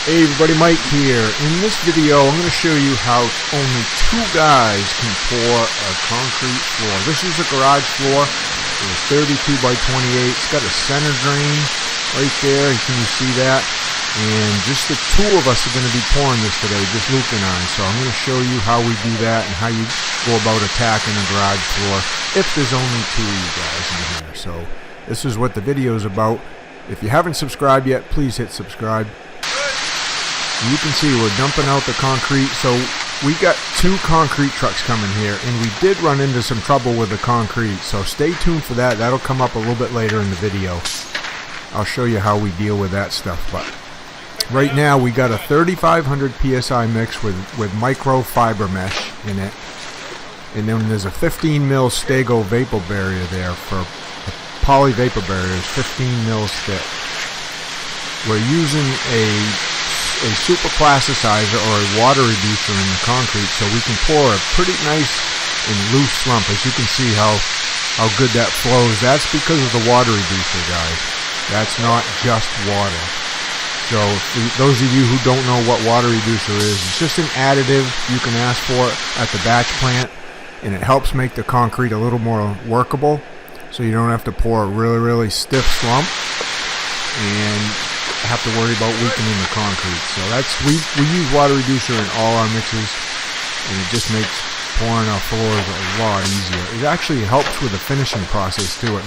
Hey everybody, Mike here. In this video I'm going to show you how only two guys can pour a concrete floor. This is a garage floor. It was 32 by 28. It's got a center drain right there. Can you see that? And just the two of us are going to be pouring this today, just Luke and I. So I'm going to show you how we do that and how you go about attacking a garage floor if there's only two of you guys in here. So this is what the video is about. If you haven't subscribed yet, please hit subscribe. You can see we're dumping out the concrete. So we got two concrete trucks coming here, and we did run into some trouble with the concrete. So stay tuned for that. That'll come up a little bit later in the video. I'll show you how we deal with that stuff. But right now we got a 3500 PSI mix with microfiber mesh in it, and then there's a 15 mil Stego vapor barrier there for poly vapor barriers, 15 mils thick. We're using a super plasticizer or a water reducer in the concrete so we can pour a pretty nice and loose slump. As you can see how good that flows. That's because of the water reducer, guys. That's not just water. So those of you who don't know what water reducer is, it's just an additive. You can ask for it at the batch plant, and it helps make the concrete a little more workable so you don't have to pour a really stiff slump and have to worry about weakening the concrete. So that's we use water reducer in all our mixes, and it just makes pouring our floors a lot easier. It actually helps with the finishing process too. It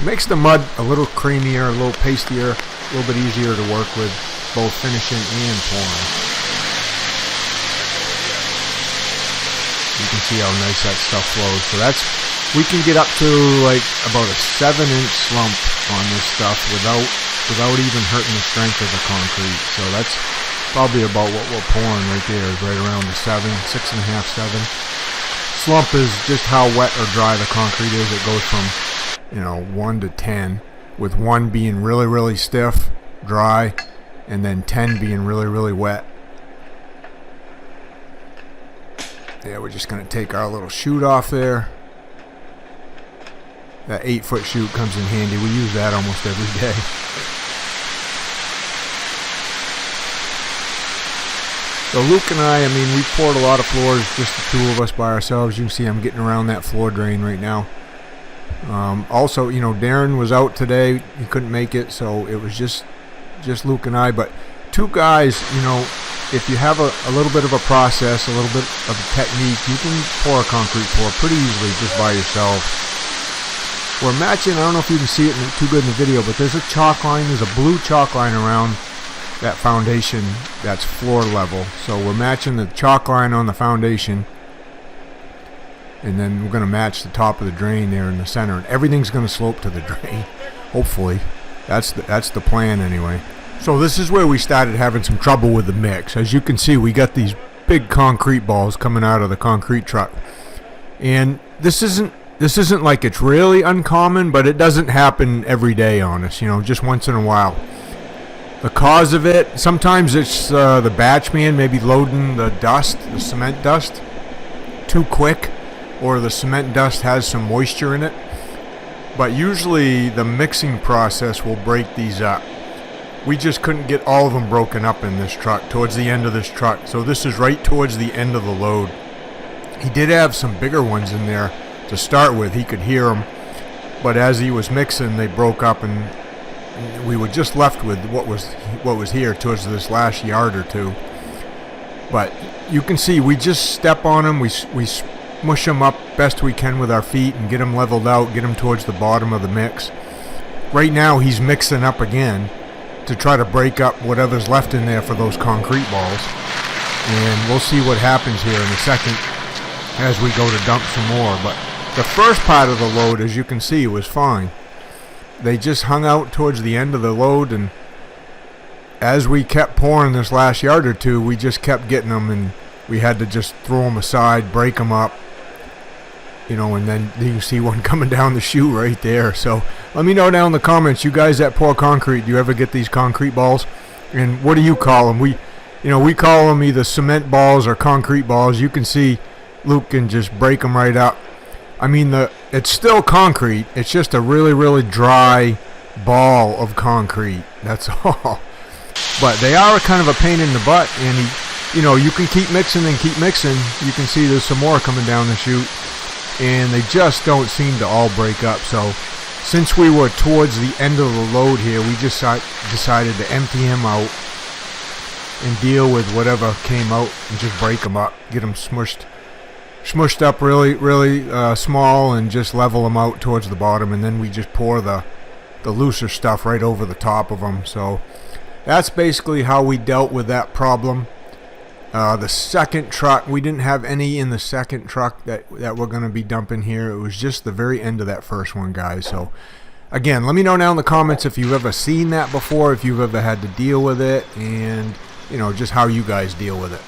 makes the mud a little creamier, a little pastier, a little bit easier to work with, both finishing and pouring. You can see how nice that stuff flows. So we can get up to like about a 7-inch slump on this stuff without even hurting the strength of the concrete. So that's probably about what we're pouring right there, is right around the 6.5, 7. Slump is just how wet or dry the concrete is. It goes from 1 to 10, with 1 being really stiff, dry, and then 10 being really wet. Yeah, we're just going to take our little chute off there. That 8-foot chute comes in handy. We use that almost every day. So Luke and I mean, we poured a lot of floors, just the two of us by ourselves. You can see I'm getting around that floor drain right now. Also, Darren was out today. He couldn't make it, so it was just Luke and I. But two guys, if you have a little bit of a process, a little bit of a technique, you can pour a concrete floor pretty easily just by yourself. We're matching, I don't know if you can see it too good in the video, but there's a chalk line, there's a blue chalk line around that foundation that's floor level. So we're matching the chalk line on the foundation, and then we're going to match the top of the drain there in the center, and everything's going to slope to the drain, hopefully. That's the plan anyway. So this is where we started having some trouble with the mix. As you can see, we got these big concrete balls coming out of the concrete truck, and this isn't like it's really uncommon, but it doesn't happen every day on us, just once in a while. The cause of it, sometimes it's the batch man maybe loading the cement dust too quick, or the cement dust has some moisture in it. But usually the mixing process will break these up. We just couldn't get all of them broken up in this truck, towards the end of this truck. So this is right towards the end of the load. He did have some bigger ones in there to start with. He could hear them, but as he was mixing, they broke up, and we were just left with what was here towards this last yard or two. But you can see we just step on them, we smush them up best we can with our feet and get them leveled out, get them towards the bottom of the mix. Right now he's mixing up again to try to break up whatever's left in there for those concrete balls, and we'll see what happens here in a second as we go to dump some more. But the first part of the load, as you can see, was fine. They just hung out towards the end of the load, and as we kept pouring this last yard or two, we just kept getting them, and we had to just throw them aside, break them up, and then you can see one coming down the chute right there. So let me know down in the comments, you guys that pour concrete, do you ever get these concrete balls? And what do you call them? We call them either cement balls or concrete balls. You can see Luke can just break them right up. I mean, it's still concrete. It's just a really dry ball of concrete. That's all. But they are kind of a pain in the butt, and you can keep mixing and keep mixing. You can see there's some more coming down the chute, and they just don't seem to all break up. So since we were towards the end of the load here, we just decided to empty him out and deal with whatever came out and just break them up, get them smushed up really small, and just level them out towards the bottom, and then we just pour the looser stuff right over the top of them. So that's basically how we dealt with that problem. The second truck, we didn't have any in the second truck that we're going to be dumping here. It was just the very end of that first one, guys. So again, let me know down in the comments if you've ever seen that before, if you've ever had to deal with it, and just how you guys deal with it.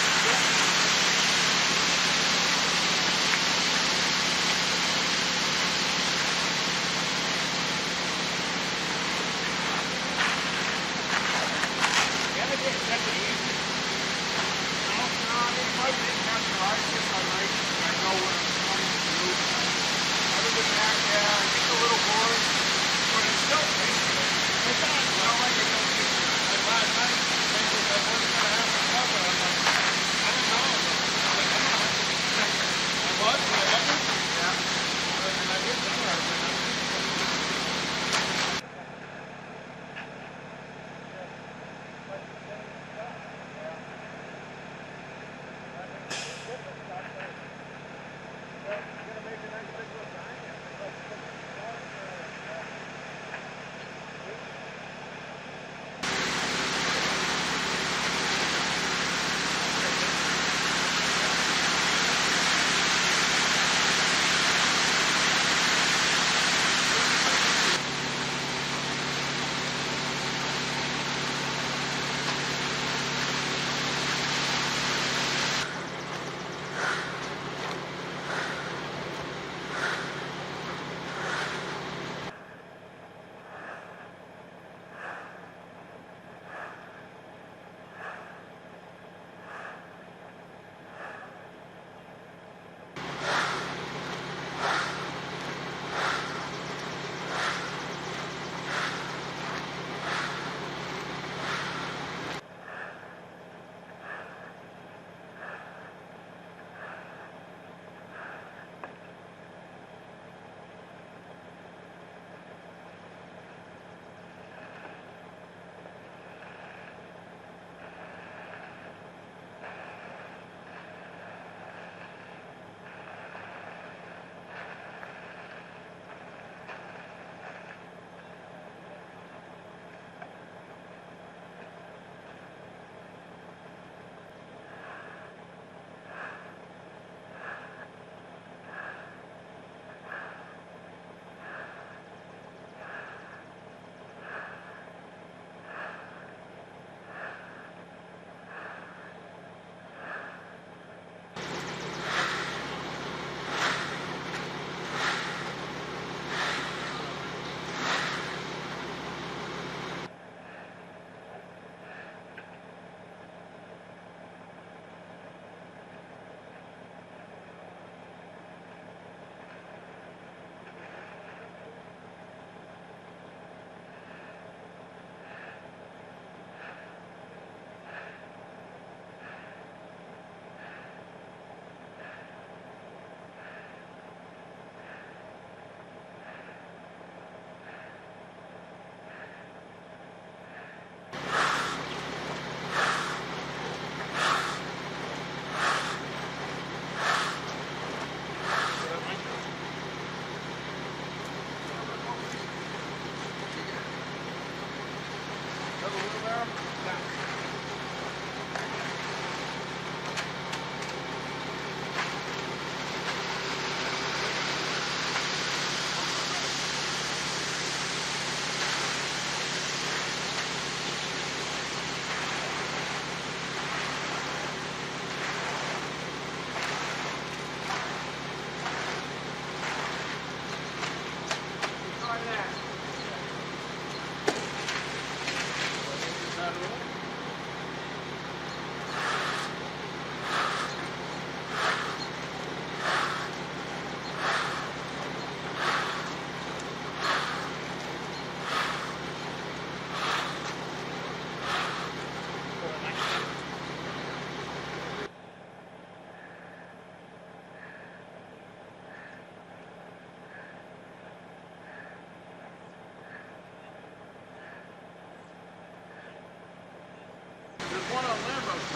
truck.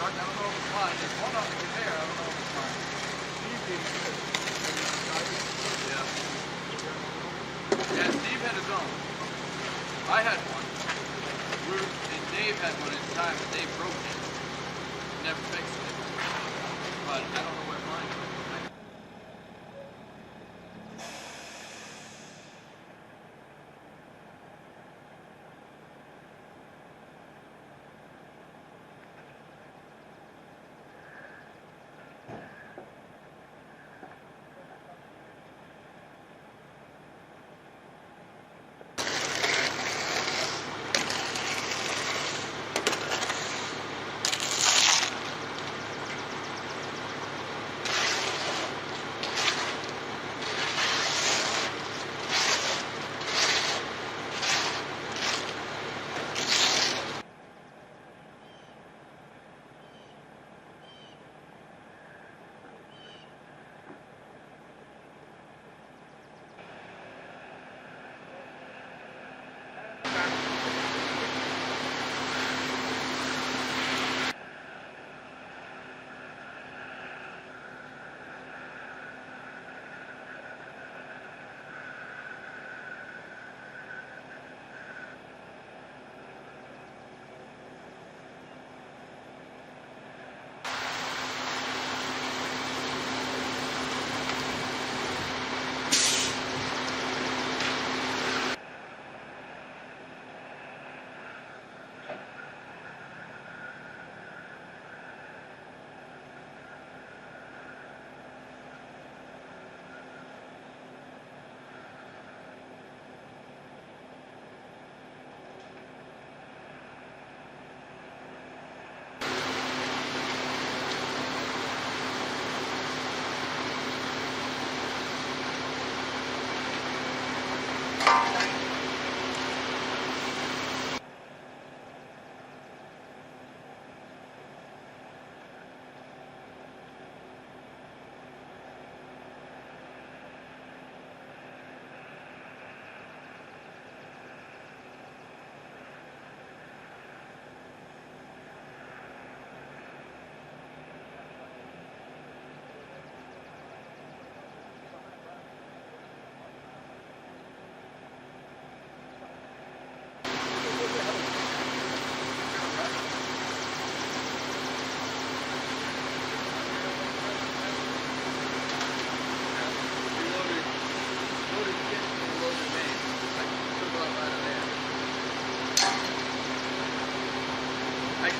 I don't know if it's mine. There's one up there. I don't know if it's mine. Yeah. Yeah, Steve had his own. I had one. And Dave had one at the time, but Dave broke it. Never fixed it. But I don't know where mine is.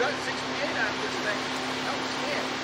cut 68 out of this thing. That was scared.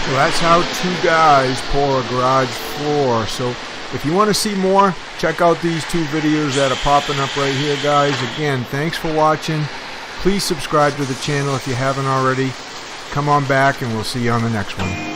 So that's how two guys pour a garage floor. So if you want to see more, check out these two videos that are popping up right here, guys. Again, thanks for watching. Please subscribe to the channel if you haven't already. Come on back and we'll see you on the next one.